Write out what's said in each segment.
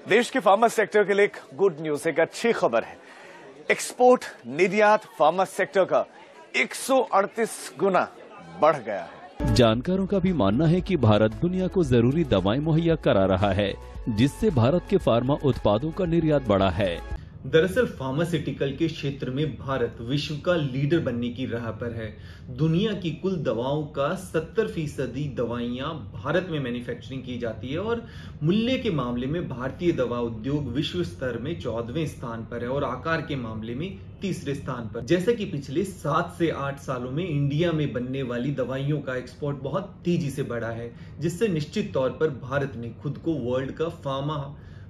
देश के pharma sector के लिए एक गुड न्यूज, एक अच्छी खबर है। एक्सपोर्ट निर्यात फार्मा सेक्टर का 138 गुना बढ़ गया है। जानकारों का भी मानना है कि भारत दुनिया को जरूरी दवाएं मुहैया करा रहा है, जिससे भारत के फार्मा उत्पादों का निर्यात बढ़ा है। दरअसल फार्मास्यूटिकल के क्षेत्र में भारत विश्व का लीडर बनने की राह पर है। दुनिया की कुल दवाओं का 70% दवाइयां भारत में मैन्युफैक्चरिंग की जाती है और मूल्य के मामले में भारतीय दवा उद्योग विश्व स्तर में 14वें स्थान पर है और आकार के मामले में तीसरे स्थान पर। जैसे कि पिछले 7 से 8 सालों में इंडिया में बनने वाली दवाइयों का एक्सपोर्ट बहुत तेजी से बढ़ा है, जिससे निश्चित तौर पर भारत ने खुद को वर्ल्ड का फार्मा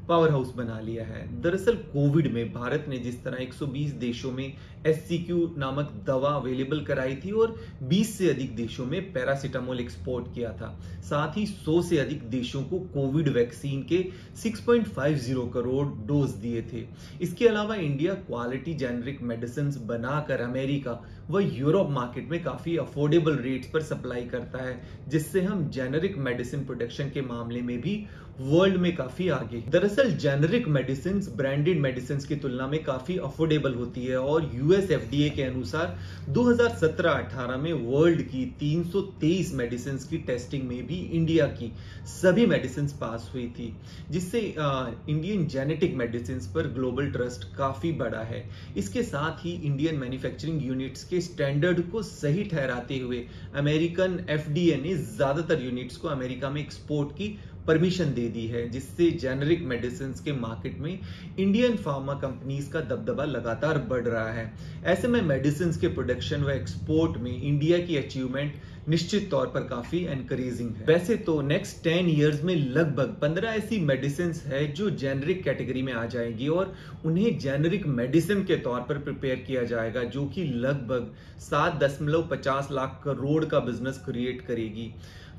पावर हाउस बना लिया है। दरअसल कोविड में भारत ने जिस तरह 120 देशों में SCQ नामक दवा अवेलेबल कराई थी और 20 से अधिक देशों में पैरासीटामोल एक्सपोर्ट किया था, साथ ही 100 से अधिक देशों को कोविड वैक्सीन के 6.50 करोड़ डोज दिए थे। इसके अलावा इंडिया क्वालिटी जेनरिक मेडिसिन बनाकर अमेरिका व यूरोप मार्केट में काफी अफोर्डेबल रेट्स पर सप्लाई करता है, जिससे हम जेनरिक मेडिसिन प्रोडक्शन के मामले में भी वर्ल्ड में काफी आगे। दरअसल जेनरिक मेडिसिन ब्रांडेड मेडिसिन की तुलना में काफी अफोर्डेबल होती है और US FDA के अनुसार 2017-18 में वर्ल्ड की 323 मेडिसिन की टेस्टिंग में भी इंडिया की सभी मेडिसिन पास हुई थी, जिससे इंडियन जेनेटिक मेडिसिन पर ग्लोबल ट्रस्ट काफी बढ़ा है। इसके साथ ही इंडियन मैन्युफैक्चरिंग यूनिट्स के स्टैंडर्ड को सही ठहराते हुए अमेरिकन FDA ने ज्यादातर यूनिट्स को अमेरिका में एक्सपोर्ट की परमिशन दे दी है, जिससे जेनरिक मेडिसिन के मार्केट में इंडियन फार्मा कंपनीज का दबदबा लगातार बढ़ रहा है। ऐसे में मेडिसिन के प्रोडक्शन व एक्सपोर्ट में इंडिया की अचीवमेंट निश्चित तौर पर काफी एनकरेजिंग है। वैसे तो नेक्स्ट 10 इयर्स में लगभग 15 ऐसी मेडिसिन है जो जेनरिक कैटेगरी में आ जाएंगी और उन्हें जेनरिक मेडिसिन के तौर पर प्रिपेयर किया जाएगा, जो कि लगभग 7.50 लाख करोड़ का बिजनेस क्रिएट करेगी।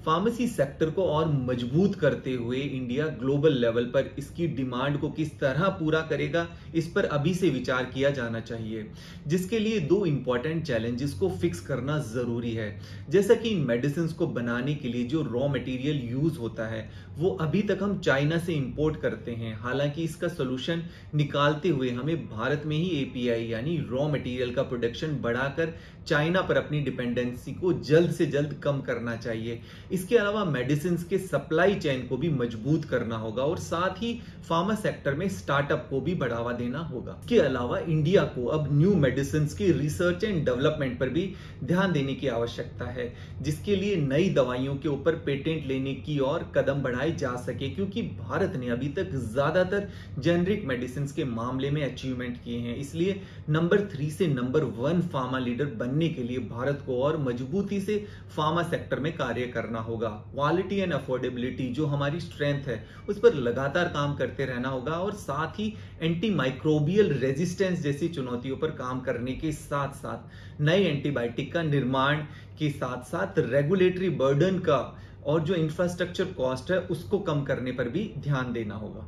फार्मेसी सेक्टर को और मजबूत करते हुए इंडिया ग्लोबल लेवल पर इसकी डिमांड को किस तरह पूरा करेगा, इस पर अभी से विचार किया जाना चाहिए, जिसके लिए 2 इंपॉर्टेंट चैलेंजेस को फिक्स करना जरूरी है। जैसा कि इन मेडिसिन को बनाने के लिए जो रॉ मटेरियल यूज होता है वो अभी तक हम चाइना से इंपोर्ट करते हैं। हालांकि इसका सोल्यूशन निकालते हुए हमें भारत में ही API यानी रॉ मटेरियल का प्रोडक्शन बढ़ाकर चाइना पर अपनी डिपेंडेंसी को जल्द से जल्द कम करना चाहिए। इसके अलावा मेडिसिन के सप्लाई चेन को भी मजबूत करना होगा और साथ ही फार्मा सेक्टर में स्टार्टअप को भी बढ़ावा देना होगा। इसके अलावा इंडिया को अब न्यू मेडिसिन की रिसर्च एंड डेवलपमेंट पर भी ध्यान देने की आवश्यकता है, जिसके लिए नई दवाइयों के ऊपर पेटेंट लेने की और कदम बढ़ाए जा सके, क्योंकि भारत ने अभी तक ज्यादातर जेनरिक मेडिसिन के मामले में अचीवमेंट किए हैं। इसलिए नंबर 3 से नंबर 1 फार्मा लीडर बनने के लिए भारत को और मजबूती से फार्मा सेक्टर में कार्य करना होगा। क्वालिटी एंड अफोर्डेबिलिटी जो हमारी स्ट्रेंथ है उस पर लगातार काम करते रहना होगा और साथ ही एंटी माइक्रोबियल रेजिस्टेंस जैसी चुनौतियों पर काम करने के साथ साथ नए एंटीबायोटिक का निर्माण के साथ साथ रेगुलेटरी बर्डन का और जो इंफ्रास्ट्रक्चर कॉस्ट है उसको कम करने पर भी ध्यान देना होगा।